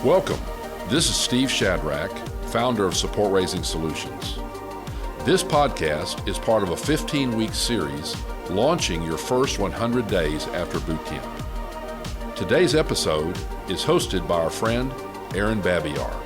Welcome. This is Steve Shadrack, founder of Support Raising Solutions. This podcast is part of a 15-week series launching your first 100 days after boot camp. Today's episode is hosted by our friend, Aaron Babiar.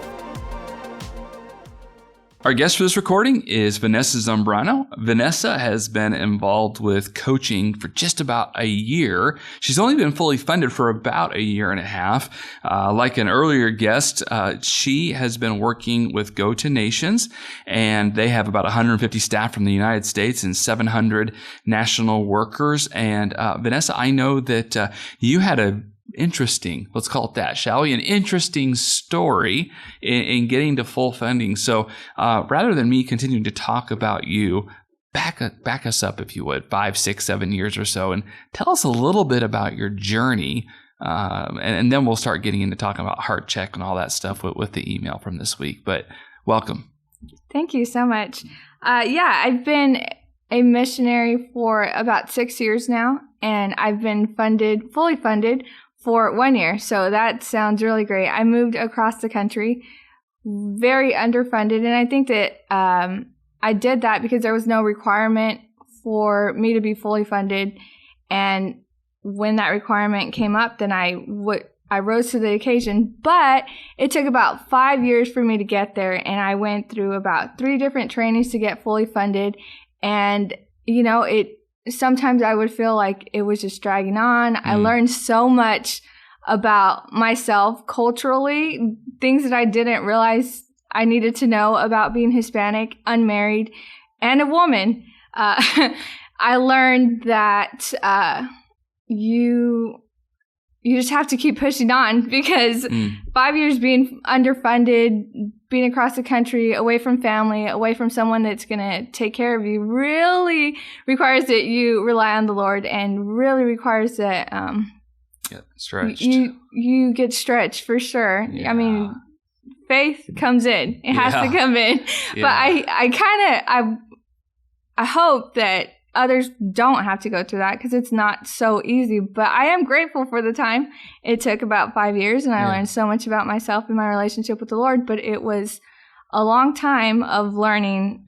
Our guest for this recording is Vanessa Sambrano. Vanessa has been involved with coaching for just about a year. She's only been fully funded for about a year and a half. Like an earlier guest, she has been working with Go to Nations, and they have about 150 staff from the United States and 700 national workers. And Vanessa, I know that you had let's call it that, shall we? An interesting story in getting to full funding. So rather than me continuing to talk about you, back us up, if you would, 5, 6, 7 years or so, and tell us a little bit about your journey. And then we'll start getting into talking about heart check and all that stuff with the email from this week. But welcome. Thank you so much. I've been a missionary for about 6 years now, and I've been fully funded for 1 year. So that sounds really great. I moved across the country, very underfunded. And I think that I did that because there was no requirement for me to be fully funded. And when that requirement came up, then I rose to the occasion. But it took about 5 years for me to get there. And I went through about 3 different trainings to get fully funded. And, sometimes I would feel like it was just dragging on. I learned so much about myself culturally, things that I didn't realize I needed to know about being Hispanic, unmarried, and a woman. I learned that you just have to keep pushing on because 5 years being underfunded, being across the country, away from family, away from someone that's going to take care of you, really requires that you rely on the Lord, and really requires that stretched. You get stretched for sure. Yeah. I mean, faith comes in. It has to come in. But I hope that others don't have to go through that because it's not so easy. But I am grateful for the time. It took about 5 years, and I learned so much about myself and my relationship with the Lord. But it was a long time of learning,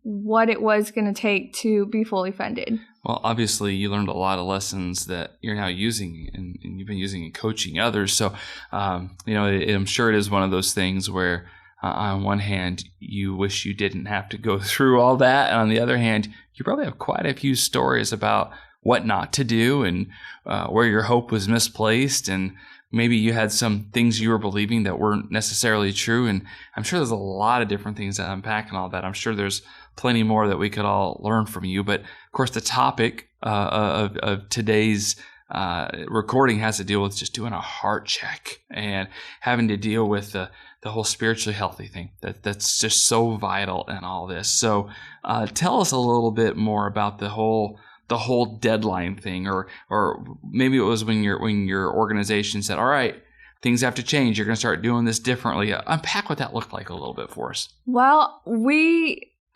what it was going to take to be fully funded. Well, obviously, you learned a lot of lessons that you're now using, and you've been using in coaching others. So, I'm sure it is one of those things where on one hand, you wish you didn't have to go through all that. And on the other hand, you probably have quite a few stories about what not to do and where your hope was misplaced. And maybe you had some things you were believing that weren't necessarily true. And I'm sure there's a lot of different things that unpack and all that. I'm sure there's plenty more that we could all learn from you. But of course, the topic of today's recording has to deal with just doing a heart check and having to deal with the whole spiritually healthy thing that's just so vital in all this. So tell us a little bit more about the whole deadline thing, or maybe it was when your organization said, all right, things have to change. You're going to start doing this differently. Unpack what that looked like a little bit for us. Well,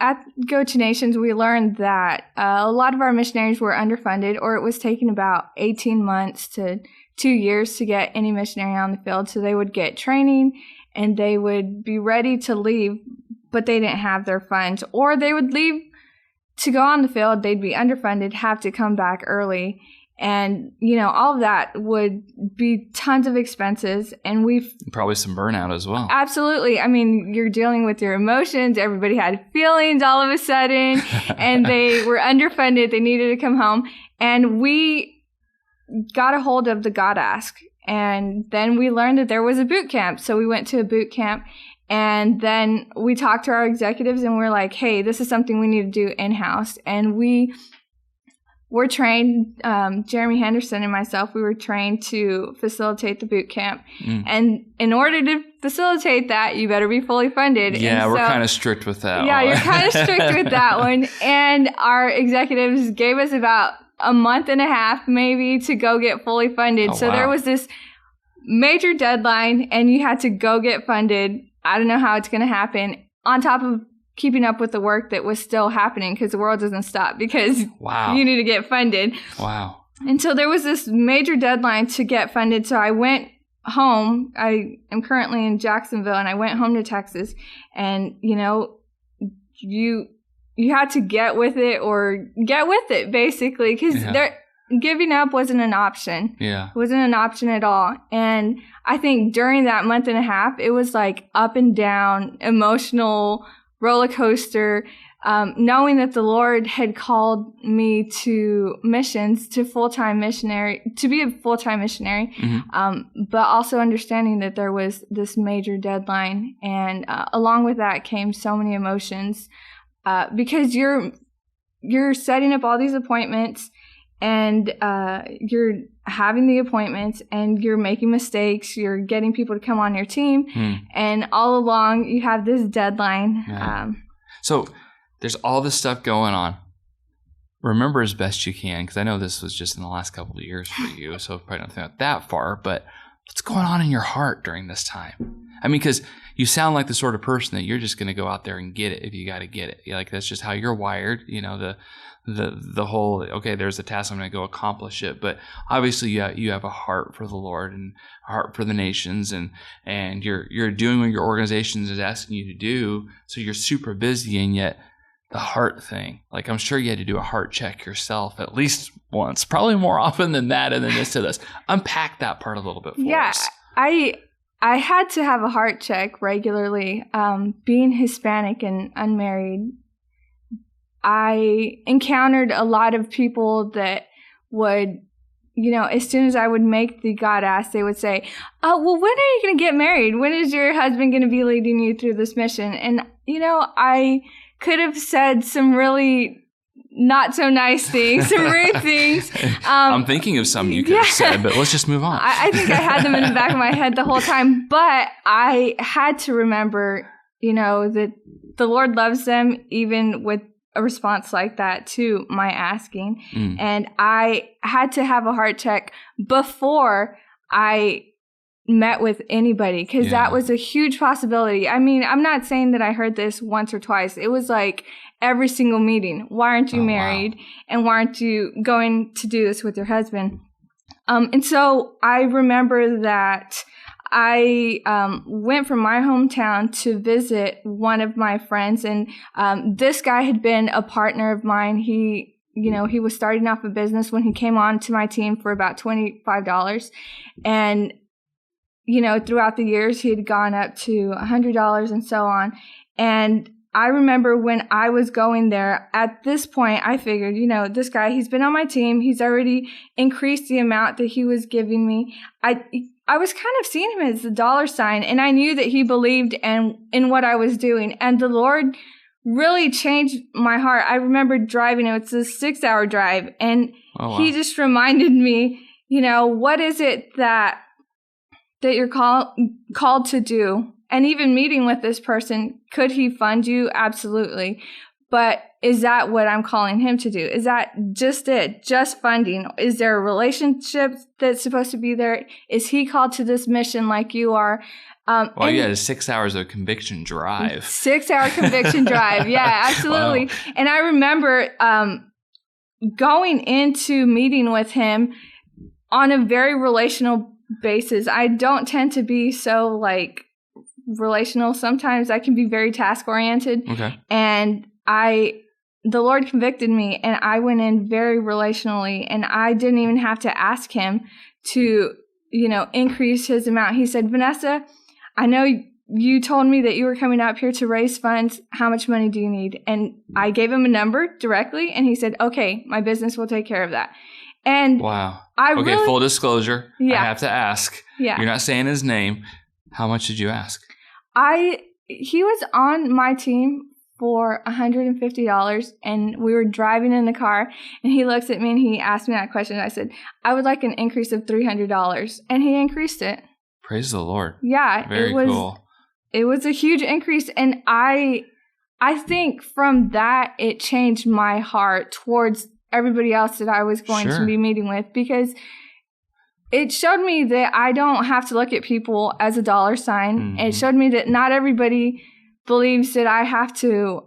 at Go to Nations, we learned that a lot of our missionaries were underfunded, or it was taking about 18 months to 2 years to get any missionary on the field. So they would get training and they would be ready to leave, but they didn't have their funds. Or they would leave to go on the field, they'd be underfunded, have to come back early. And, all of that would be tons of expenses. And probably some burnout as well. Absolutely. I mean, you're dealing with your emotions. Everybody had feelings all of a sudden, and they were underfunded. They needed to come home. And we got a hold of the God Ask. And then we learned that there was a boot camp. So we went to a boot camp, and then we talked to our executives, and we're like, hey, this is something we need to do in-house. And we were trained, Jeremy Henderson and myself, we were trained to facilitate the boot camp. And in order to facilitate that, you better be fully funded. Yeah, we're kind of strict with that. Yeah, you're kind of strict with that one. And our executives gave us about a month and a half maybe to go get fully funded. So there was this major deadline, and you had to go get funded. I don't know how it's going to happen, on top of keeping up with the work that was still happening, because the world doesn't stop because you need to get funded. Wow. And so there was this major deadline to get funded. So I went home. I am currently in Jacksonville, and I went home to Texas, and you had to get with it or get with it, basically, because giving up wasn't an option. Yeah. It wasn't an option at all. And I think during that month and a half, it was like up and down, emotional roller coaster, knowing that the Lord had called me to missions, to be a full-time missionary, but also understanding that there was this major deadline. And along with that came so many emotions, because you're setting up all these appointments, and you're having the appointments, and you're making mistakes. You're getting people to come on your team, and all along you have this deadline. Yeah. So there's all this stuff going on. Remember as best you can, because I know this was just in the last couple of years for you, so probably don't think that far, but what's going on in your heart during this time? I mean, because you sound like the sort of person that you're just going to go out there and get it if you got to get it. Like, that's just how you're wired, the whole, okay, there's a task, I'm going to go accomplish it. But obviously you have a heart for the Lord and a heart for the nations, and you're doing what your organization is asking you to do. So you're super busy, and yet the heart thing, like, I'm sure you had to do a heart check yourself at least once, probably more often than that. And then this to this, unpack that part a little bit for us. I had to have a heart check regularly. Being Hispanic and unmarried, I encountered a lot of people that would, as soon as I would make the God ask, they would say, "Oh, well, when are you going to get married? When is your husband going to be leading you through this mission?" And, I could have said some really not so nice things, some rude things. I'm thinking of some you could have said, but let's just move on. I think I had them in the back of my head the whole time, but I had to remember, that the Lord loves them even with a response like that to my asking. And I had to have a heart check before I met with anybody, because that was a huge possibility. I mean, I'm not saying that I heard this once or twice. It was like every single meeting. Why aren't you married? Wow. And why aren't you going to do this with your husband? And so I remember that I went from my hometown to visit one of my friends, and this guy had been a partner of mine. He was starting off a business when he came on to my team for about $25. And throughout the years, he had gone up to $100 and so on. And I remember when I was going there, at this point, I figured, this guy, he's been on my team. He's already increased the amount that he was giving me. I was kind of seeing him as the dollar sign, and I knew that he believed in what I was doing. And the Lord really changed my heart. I remember driving, it's a 6-hour drive, and he just reminded me, what is it that you're called to do? And even meeting with this person, could he fund you? Absolutely. But is that what I'm calling him to do? Is that just it? Just funding? Is there a relationship that's supposed to be there? Is he called to this mission like you are? You had 6 hours of conviction drive. 6-hour conviction drive. Yeah, absolutely. Wow. And I remember going into meeting with him on a very relational basis. I don't tend to be so relational. Sometimes I can be very task oriented. Okay. And the Lord convicted me, and I went in very relationally, and I didn't even have to ask him to, increase his amount. He said, "Vanessa, I know you told me that you were coming up here to raise funds. How much money do you need?" And I gave him a number directly, and he said, "Okay, my business will take care of that." And wow. Full disclosure. I have to ask. Yeah. You're not saying his name. How much did you ask? He was on my team for $150, and we were driving in the car, and he looks at me and he asked me that question. I said, "I would like an increase of $300, and he increased it. Praise the Lord. Yeah. Very cool. It was a huge increase, and I think from that, it changed my heart towards everybody else that I was going to be meeting with, because it showed me that I don't have to look at people as a dollar sign. Mm-hmm. It showed me that not everybody believes that I have to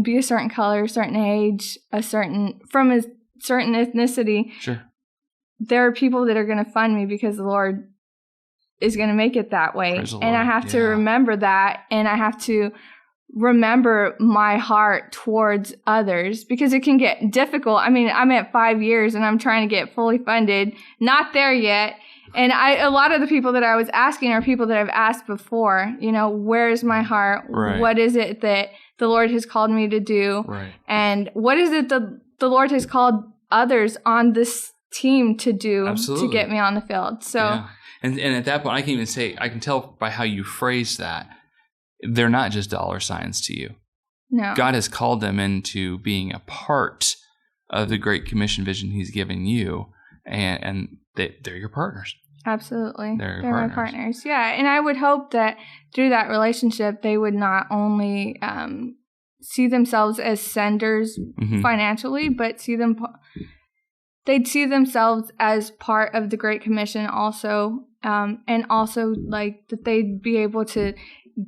be a certain color, a certain age, from a certain ethnicity. Sure. There are people that are going to fund me because the Lord is going to make it that way. Praise the And I Lord. have to Yeah. remember that, and I have to remember my heart towards others, because it can get difficult. I mean, I'm at 5 years and I'm trying to get fully funded, not there yet. And a lot of the people that I was asking are people that I've asked before, where's my heart? Right. What is it that the Lord has called me to do? Right. And what is it that the Lord has called others on this team to do Absolutely. to get me on the field? So, yeah. And at that point, I can even say, I can tell by how you phrase that, they're not just dollar signs to you. no. God has called them into being a part of the Great Commission vision He's given you, and they're your partners. Absolutely. They're my partners. Yeah. And I would hope that through that relationship, they would not only see themselves as senders Mhm. financially, but they'd see themselves as part of the Great Commission also. And also like that they'd be able to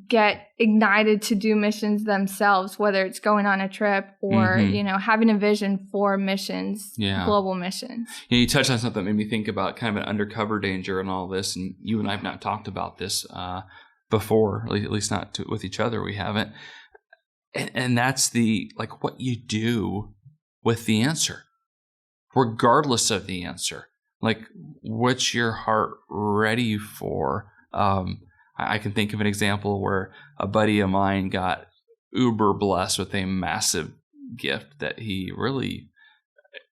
get ignited to do missions themselves, whether it's going on a trip or, Mhm. having a vision for missions, Yeah. global missions. You touched on something that made me think about kind of an undercover danger in all this, and you and I have not talked about this before, at least not with each other. We haven't, and that's what you do with the answer, regardless of the answer. Like, what's your heart ready for? I can think of an example where a buddy of mine got uber blessed with a massive gift that he really.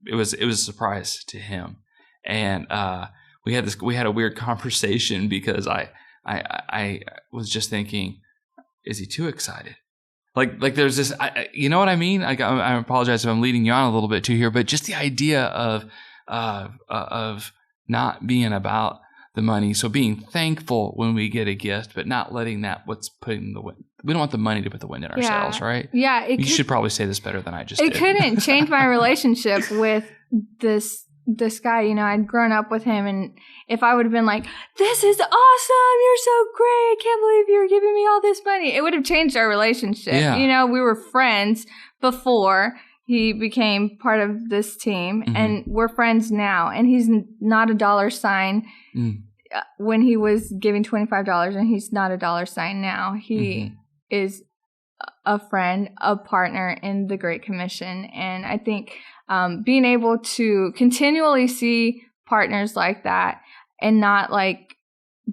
It was a surprise to him, and we had a weird conversation because I was just thinking, is he too excited? Like there's this, you know what I mean? I apologize if I'm leading you on a little bit too here, but just the idea of not being about the money. So being thankful when we get a gift, but not letting that what's putting the wind. We don't want the money to put the wind in our sails, right? Yeah. You should probably say this better than I just It did. couldn't change my relationship with this guy. I'd grown up with him, and if I would have been like, this is awesome, you're so great, I can't believe you're giving me all this money, it would have changed our relationship. Yeah. We were friends before he became part of this team, and we're friends now, and he's not a dollar sign when he was giving $25, and he's not a dollar sign now. He is a friend, a partner in the Great Commission. And I think being able to continually see partners like that and not like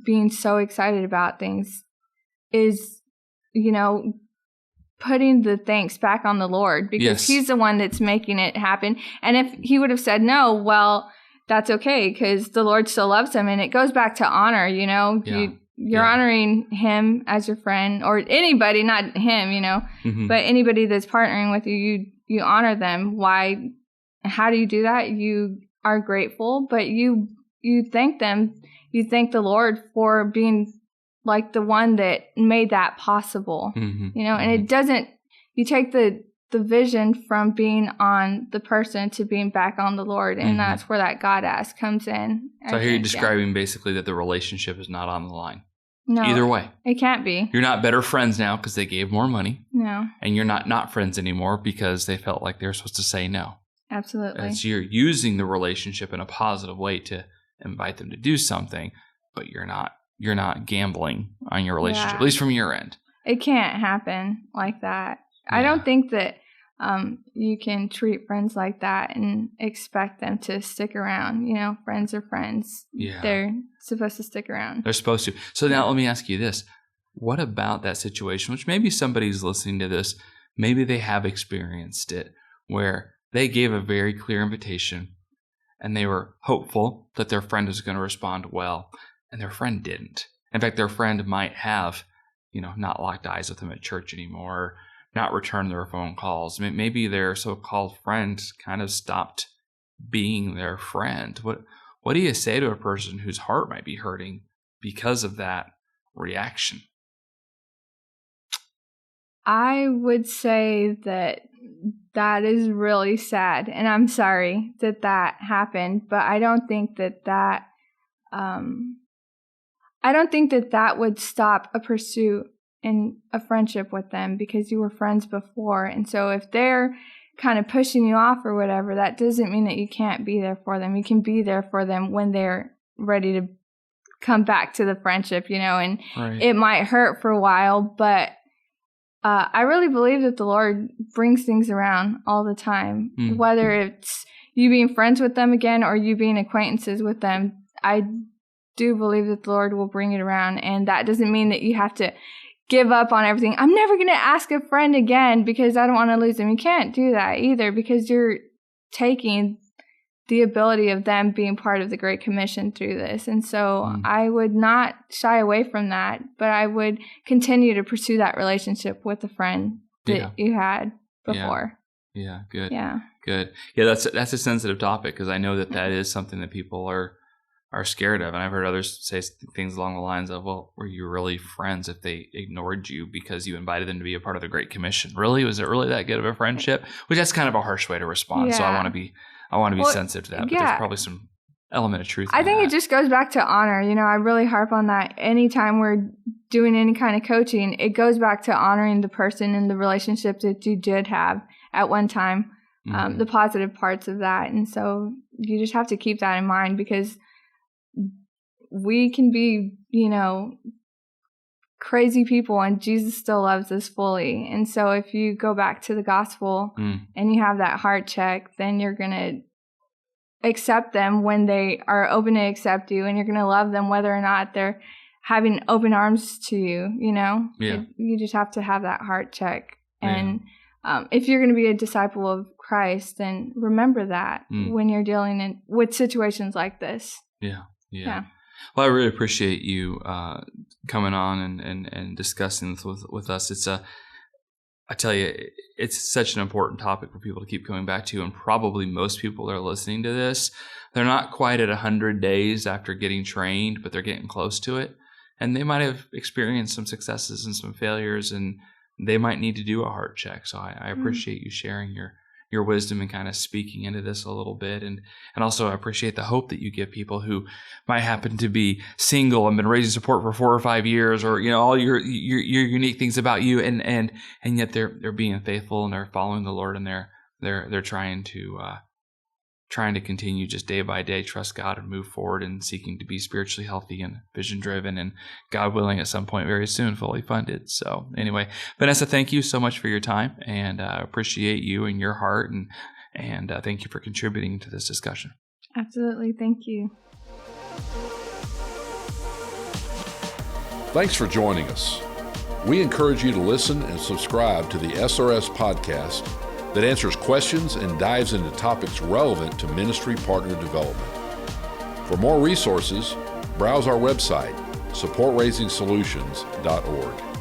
being so excited about things is, putting the thanks back on the Lord, because Yes. He's the one that's making it happen. And if He would have said no, well, that's okay, because the Lord still loves him. And it goes back to honor, Yeah. You're honoring him as your friend, or anybody, not him, but anybody that's partnering with you, you honor them. Why? How do you do that? You are grateful, but you thank them. You thank the Lord for being like the one that made that possible, and it doesn't, you take the vision from being on the person to being back on the Lord. And that's where that God ask comes in. So I hear you describing basically that the relationship is not on the line. No, Either way. it can't be. You're not better friends now because they gave more money. No, And you're not friends anymore because they felt like they were supposed to say no. absolutely. It's you're using the relationship in a positive way to invite them to do something, but you're not gambling on your relationship, at least from your end. It can't happen like that. Yeah. I don't think that you can treat friends like that and expect them to stick around. Friends are friends. Yeah. They're supposed to stick around. They're supposed to. So now let me ask you this. What about that situation, which maybe somebody's listening to this, maybe they have experienced it, where they gave a very clear invitation and they were hopeful that their friend was going to respond well, and their friend didn't. In fact, their friend might have, not locked eyes with them at church anymore, not returned their phone calls. Maybe their so-called friend kind of stopped being their friend. What do you say to a person whose heart might be hurting because of that reaction? I would say that is really sad, and I'm sorry that happened, but I don't think that would stop a pursuit in a friendship with them, because you were friends before. And so if they're kind of pushing you off or whatever, that doesn't mean that you can't be there for them. You can be there for them when they're ready to come back to the friendship, and Right. it might hurt for a while, but I really believe that the Lord brings things around all the time, whether it's you being friends with them again or you being acquaintances with them. I do believe that the Lord will bring it around, and that doesn't mean that you have to give up on everything. I'm never going to ask a friend again because I don't want to lose them. You can't do that either, because you're taking the ability of them being part of the Great Commission through this. And so I would not shy away from that, but I would continue to pursue that relationship with the friend that you had before. Yeah, good. Yeah. Good. Yeah, that's a sensitive topic, because I know that is something that people are scared of. And I've heard others say things along the lines of, well, were you really friends if they ignored you because you invited them to be a part of the Great Commission? Really? Was it really that good of a friendship? Which that's kind of a harsh way to respond. Yeah. So I want to be sensitive to that, but there's probably some element of truth in I think that. it just goes back to honor. I really harp on that. Anytime we're doing any kind of coaching, it goes back to honoring the person and the relationship that you did have at one time, the positive parts of that. And so you just have to keep that in mind, because we can be, crazy people, and Jesus still loves us fully. And so if you go back to the gospel and you have that heart check, then you're going to accept them when they are open to accept you, and you're going to love them whether or not they're having open arms to you, You just have to have that heart check. And if you're going to be a disciple of Christ, then remember that when you're dealing with situations like this. Yeah. Well, I really appreciate you coming on and discussing this with us. I tell you, it's such an important topic for people to keep coming back to, and probably most people that are listening to this, they're not quite at 100 days after getting trained, but they're getting close to it. And they might have experienced some successes and some failures, and they might need to do a heart check. So I appreciate you sharing your wisdom and kind of speaking into this a little bit. And also I appreciate the hope that you give people who might happen to be single and been raising support for 4 or 5 years, or, all your unique things about you. And yet they're being faithful, and they're following the Lord, and they're trying to continue just day by day, trust God and move forward, and seeking to be spiritually healthy and vision driven, and God willing at some point very soon, fully funded. So anyway, Vanessa, thank you so much for your time, and appreciate you and your heart, and thank you for contributing to this discussion. Absolutely. Thank you. Thanks for joining us. We encourage you to listen and subscribe to the SRS podcast that answers questions and dives into topics relevant to ministry partner development. For more resources, browse our website, supportraisingsolutions.org.